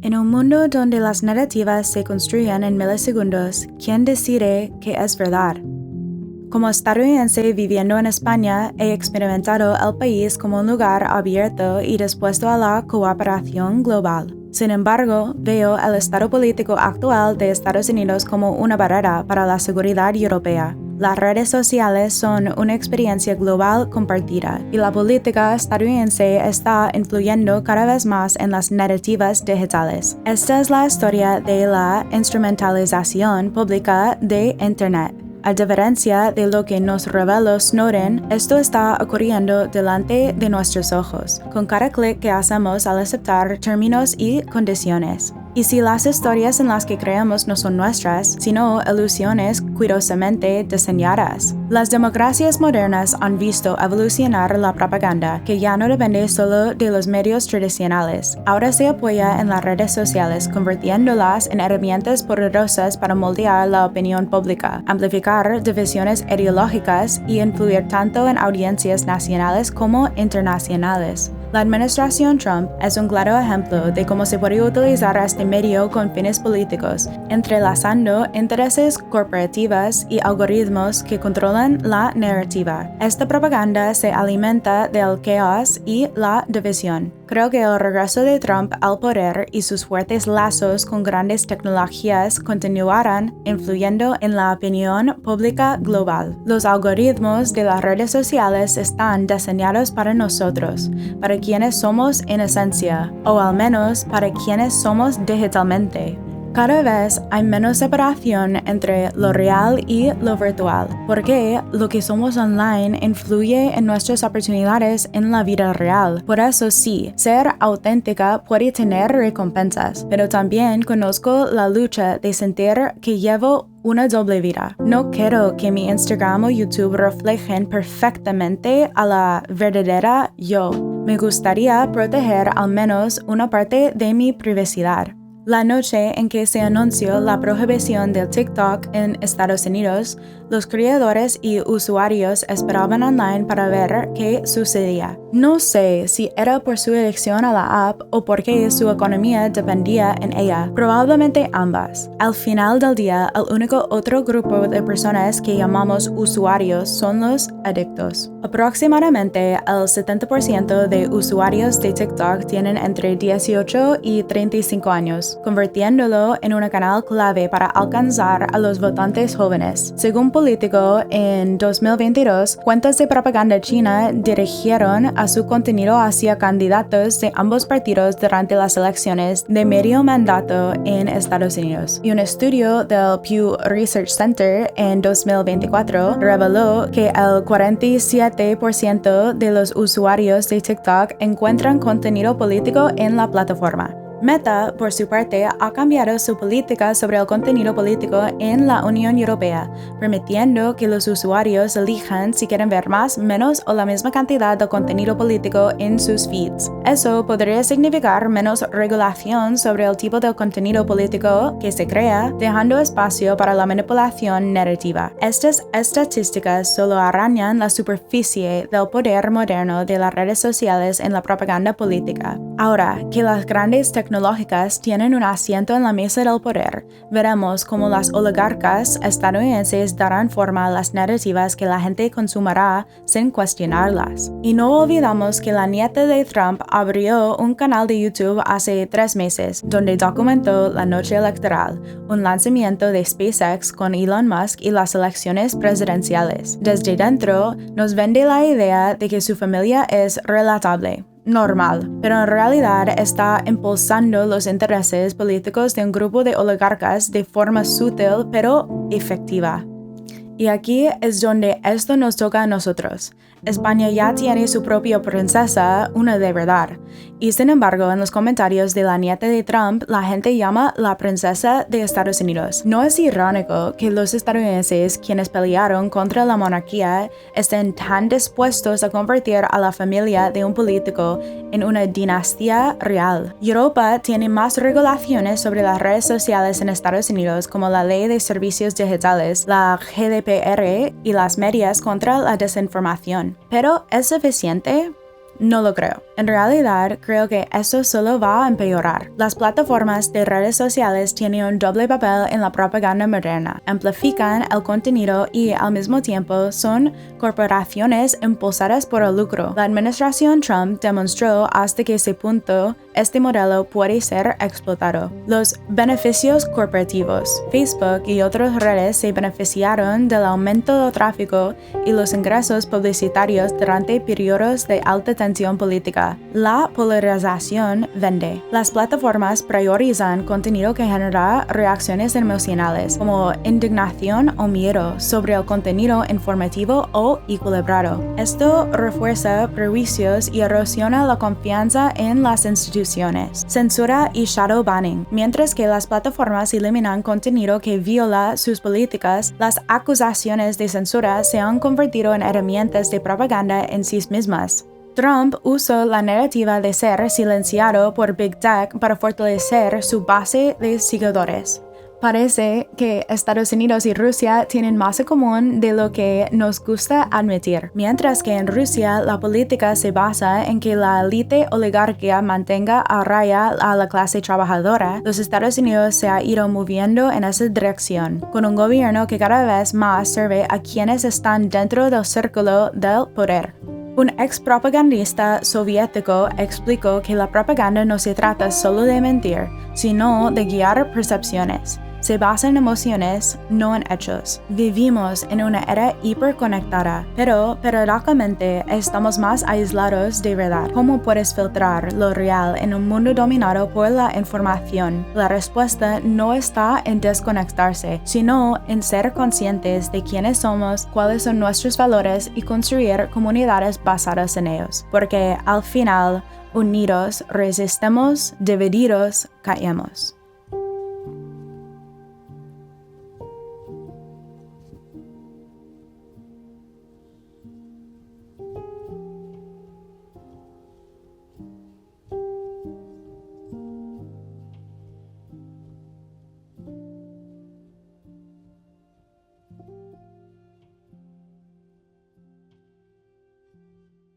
En un mundo donde las narrativas se construyen en milisegundos, ¿quién decide qué es verdad? Como estadounidense viviendo en España, he experimentado el país como un lugar abierto y dispuesto a la cooperación global. Sin embargo, veo el estado político actual de Estados Unidos como una barrera para la seguridad europea. Las redes sociales son una experiencia global compartida, y la política estadounidense está influyendo cada vez más en las narrativas digitales. Esta es la historia de la instrumentalización pública de Internet. A diferencia de lo que nos reveló Snowden, esto está ocurriendo delante de nuestros ojos, con cada clic que hacemos al aceptar términos y condiciones. Y si las historias en las que creemos no son nuestras, sino ilusiones cuidadosamente diseñadas. Las democracias modernas han visto evolucionar la propaganda, que ya no depende solo de los medios tradicionales. Ahora se apoya en las redes sociales, convirtiéndolas en herramientas poderosas para moldear la opinión pública, amplificar divisiones ideológicas y influir tanto en audiencias nacionales como internacionales. La administración Trump es un claro ejemplo de cómo se puede utilizar este medio con fines políticos, entrelazando intereses corporativos y algoritmos que controlan la narrativa. Esta propaganda se alimenta del caos y la división. Creo que el regreso de Trump al poder y sus fuertes lazos con grandes tecnologías continuarán influyendo en la opinión pública global. Los algoritmos de las redes sociales están diseñados para nosotros, para quienes somos en esencia, o al menos para quienes somos digitalmente. Cada vez hay menos separación entre lo real y lo virtual, porque lo que somos online influye en nuestras oportunidades en la vida real. Por eso sí, ser auténtica puede tener recompensas, pero también conozco la lucha de sentir que llevo una doble vida. No quiero que mi Instagram o YouTube reflejen perfectamente a la verdadera yo. Me gustaría proteger al menos una parte de mi privacidad. La noche en que se anunció la prohibición del TikTok en Estados Unidos, los creadores y usuarios esperaban online para ver qué sucedía. No sé si era por su elección a la app o porque su economía dependía en ella, probablemente ambas. Al final del día, el único otro grupo de personas que llamamos usuarios son los adictos. Aproximadamente el 70% de usuarios de TikTok tienen entre 18 y 35 años, convirtiéndolo en un canal clave para alcanzar a los votantes jóvenes. Según Político, en 2022, cuentas de propaganda china dirigieron a su contenido hacia candidatos de ambos partidos durante las elecciones de medio mandato en Estados Unidos. Y un estudio del Pew Research Center en 2024 reveló que el 47% de los usuarios de TikTok encuentran contenido político en la plataforma. Meta, por su parte, ha cambiado su política sobre el contenido político en la Unión Europea, permitiendo que los usuarios elijan si quieren ver más, menos o la misma cantidad de contenido político en sus feeds. Eso podría significar menos regulación sobre el tipo de contenido político que se crea, dejando espacio para la manipulación narrativa. Estas estadísticas solo arañan la superficie del poder moderno de las redes sociales en la propaganda política. Ahora que las grandes tecnológicas tienen un asiento en la mesa del poder, veremos cómo las oligarcas estadounidenses darán forma a las narrativas que la gente consumirá sin cuestionarlas. Y no olvidamos que la nieta de Trump abrió un canal de YouTube hace 3 meses, donde documentó la noche electoral, un lanzamiento de SpaceX con Elon Musk y las elecciones presidenciales. Desde dentro, nos vende la idea de que su familia es relatable, normal, pero en realidad está impulsando los intereses políticos de un grupo de oligarcas de forma sutil pero efectiva. Y aquí es donde esto nos toca a nosotros. España ya tiene su propia princesa, una de verdad. Y sin embargo, en los comentarios de la nieta de Trump, la gente llama la princesa de Estados Unidos. ¿No es irónico que los estadounidenses, quienes pelearon contra la monarquía, estén tan dispuestos a convertir a la familia de un político en una dinastía real? Europa tiene más regulaciones sobre las redes sociales en Estados Unidos, como la Ley de Servicios Digitales, la GDPR y las medidas contra la desinformación. ¿Pero es suficiente? No lo creo. En realidad, creo que esto solo va a empeorar. Las plataformas de redes sociales tienen un doble papel en la propaganda moderna. Amplifican el contenido y, al mismo tiempo, son corporaciones impulsadas por el lucro. La administración Trump demostró hasta qué punto este modelo puede ser explotado. Los beneficios corporativos. Facebook y otras redes se beneficiaron del aumento del tráfico y los ingresos publicitarios durante periodos de alta tensión política. La polarización vende. Las plataformas priorizan contenido que genera reacciones emocionales, como indignación o miedo sobre el contenido informativo o equilibrado. Esto refuerza prejuicios y erosiona la confianza en las instituciones. Censura y shadow banning. Mientras que las plataformas eliminan contenido que viola sus políticas, las acusaciones de censura se han convertido en herramientas de propaganda en sí mismas. Trump usó la narrativa de ser silenciado por Big Tech para fortalecer su base de seguidores. Parece que Estados Unidos y Rusia tienen más en común de lo que nos gusta admitir. Mientras que en Rusia la política se basa en que la élite oligárquica mantenga a raya a la clase trabajadora, los Estados Unidos se ha ido moviendo en esa dirección, con un gobierno que cada vez más sirve a quienes están dentro del círculo del poder. Un ex propagandista soviético explicó que la propaganda no se trata solo de mentir, sino de guiar percepciones. Se basa en emociones, no en hechos. Vivimos en una era hiperconectada, pero paradójicamente estamos más aislados de verdad. ¿Cómo puedes filtrar lo real en un mundo dominado por la información? La respuesta no está en desconectarse, sino en ser conscientes de quiénes somos, cuáles son nuestros valores y construir comunidades basadas en ellos. Porque al final, unidos resistimos, divididos caemos.